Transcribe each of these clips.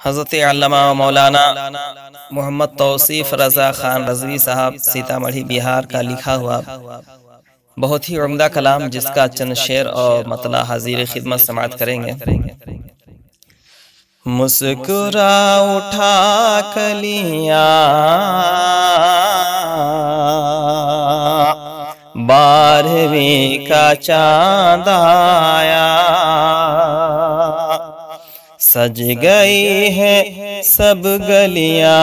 हज़रत अल्लामा मौलाना मोहम्मद तौसीफ रज़ा ख़ान रज़वी साहब सीतामढ़ी बिहार का लिखा हुआ बहुत ही उम्दा कलाम, जिसका चंद शेर और मतला हाजिर खिदमत समाअत करेंगे। मुस्कुरा उठा कलियां बारहवीं का चांद आया, सज गई है सब गलियां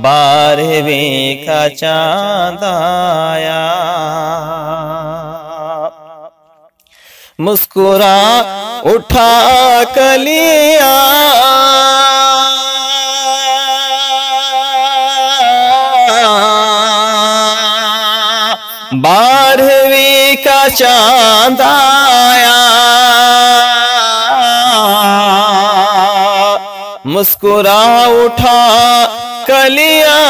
बारहवीं का चांद आया। मुस्कुरा उठा कलियां बारहवीं का चांद आया, मुस्कुरा उठा कलियां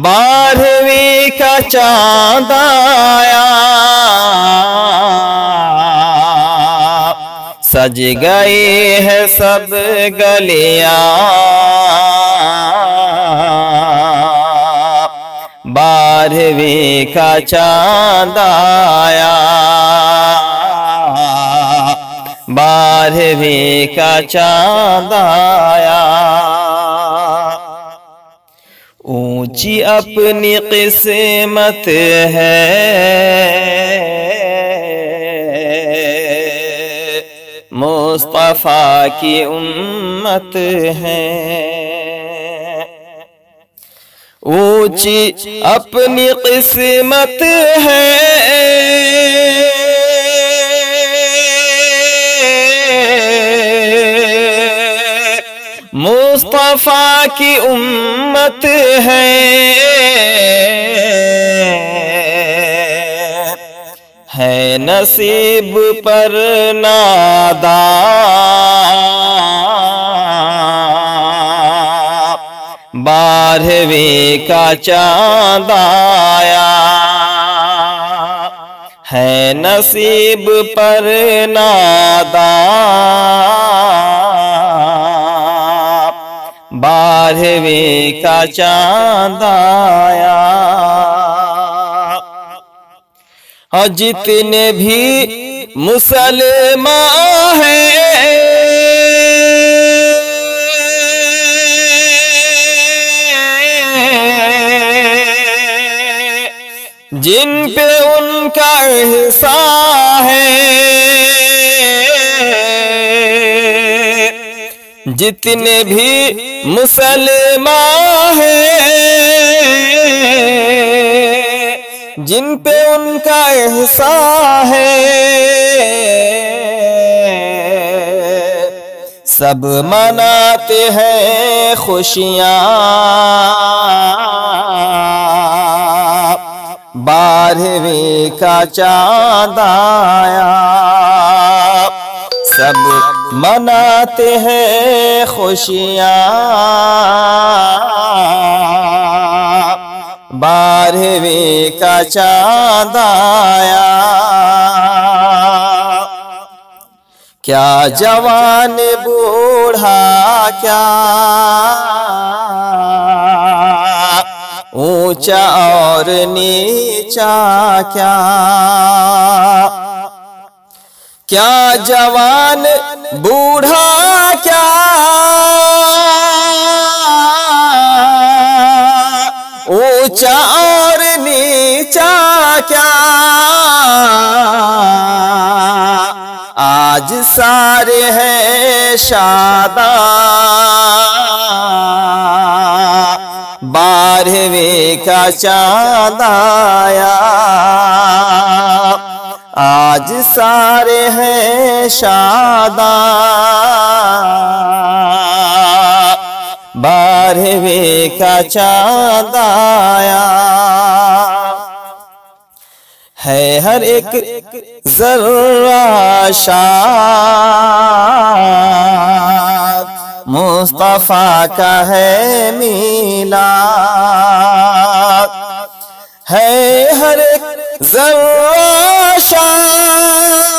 बारहवीं का चांद आया, सज गई है सब गलियां बारहवीं का चांद आया, बारहवीं का चांद आया। ऊंची अपनी किस्मत है मुस्तफा की उम्मत है, ऊंची अपनी किस्मत है मुस्तफा की उम्मत है नसीब पर नादा बारहवीं का चांद आया, है नसीब पर नादा बारहवीं का चांद आया। और जितने भी मुसलमान हैं जिन पे उनका एहसान है, जितने भी मुसलमान हैं जिन पे उनका एहसान है, सब मनाते हैं खुशियाँ बारहवीं का चांद आया, सब मनाते हैं खुशियाँ बारहवीं का चांद आया। क्या जवान बूढ़ा क्या ऊंचा और नीचा क्या, क्या जवान बूढ़ा क्या ऊंचा और नीचा क्या, आज सारे हैं शादा बारहवीं का चांद आया, आज सारे हैं शादा बारहवीं का चांद आया। है हर एक ज़र्रा शाद मुस्तफा का है मीलाद, है हर एक ज़र्रा शाद,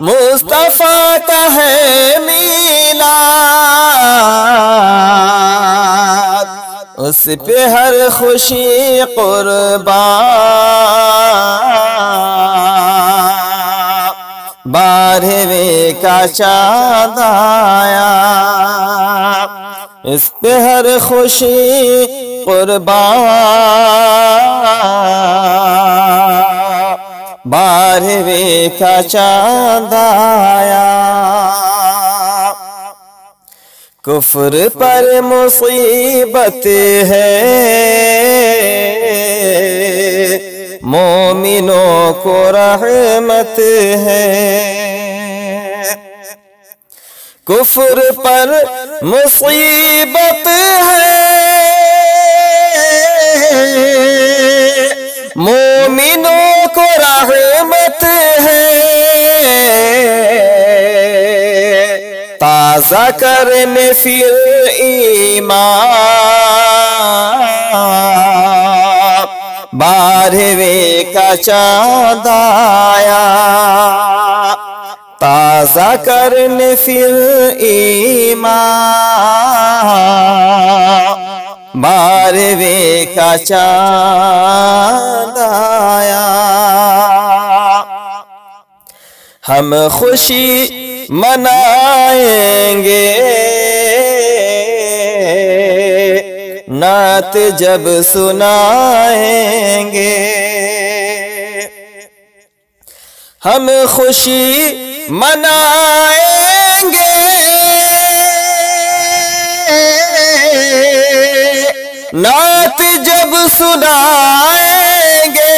मुस्तफा का है मीलाद, उस पे हर खुशी कुर्बान, 12वें का चाँद आया, इस पे हर खुशी कुर्बान, 12वें का चाँद आया। कुफ्र पर मुसीबत है, मोमिनों को रहमत है। कुफ्र पर मुसीबत है, मोमिनों को रहमत है। ताज़ा करने फिर ईमान, 12वें का चाँद आया, ताज़ा करने फिर ईमान, 12वें का चाँद आया। हम खुशी मनाएंगे नात जब सुनाएंगे, हम खुशी मनाएंगे नात जब सुनाएंगे,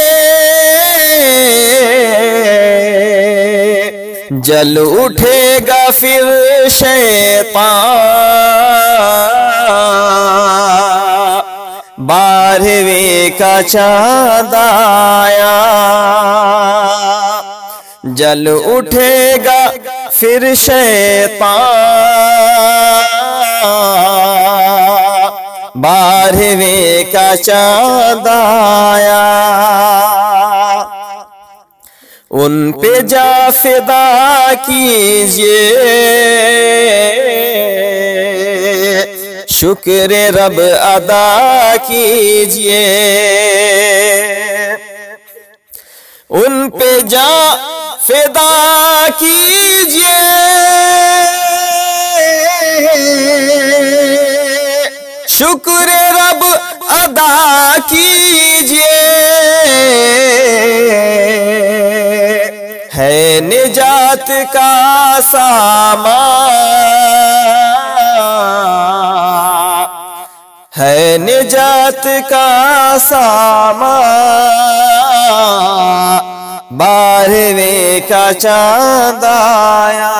जल उठेगा फिर शैतान, 12वें का चाँद आया, जल उठेगा फिर शैतान, 12वें का चाँद आया। उन पे जा फिदा कीजिए, शुक्र रब अदा कीजिए। उन पे जा फिदा कीजिए, शुक्र रब अदा कीजिए। है निजात का सामान, है निजात का सामान, 12वें का चाँद आया।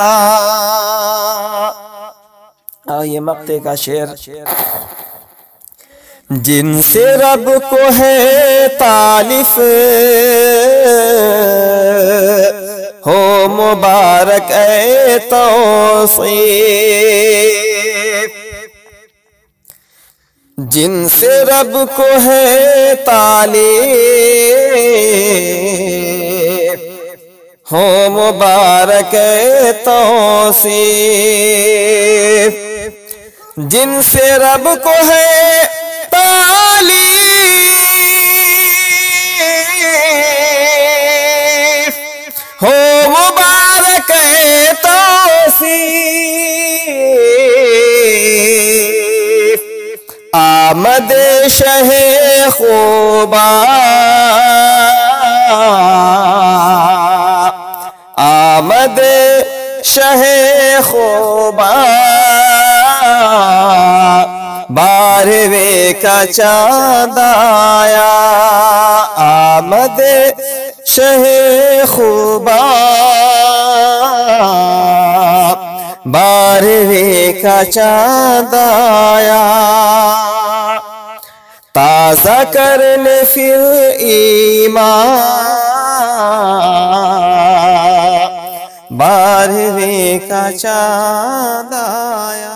ये मक्ते का शेर। जिनसे रब को है तालिफ, हो मुबारक ए तौसीफ। जिनसे रब को है तालिफ, हो मुबारक ए तौसीफ। जिनसे रब को है तालीफ, हो मुबारक तौसीफ। आमद शहे खूबा, आमद शहे खूबा, 12वें का चाँद आया। आमद शहे खूबा, 12वें का चाँद आया। ताज़ा करने फिर ईमान, 12वें का चाँद आया।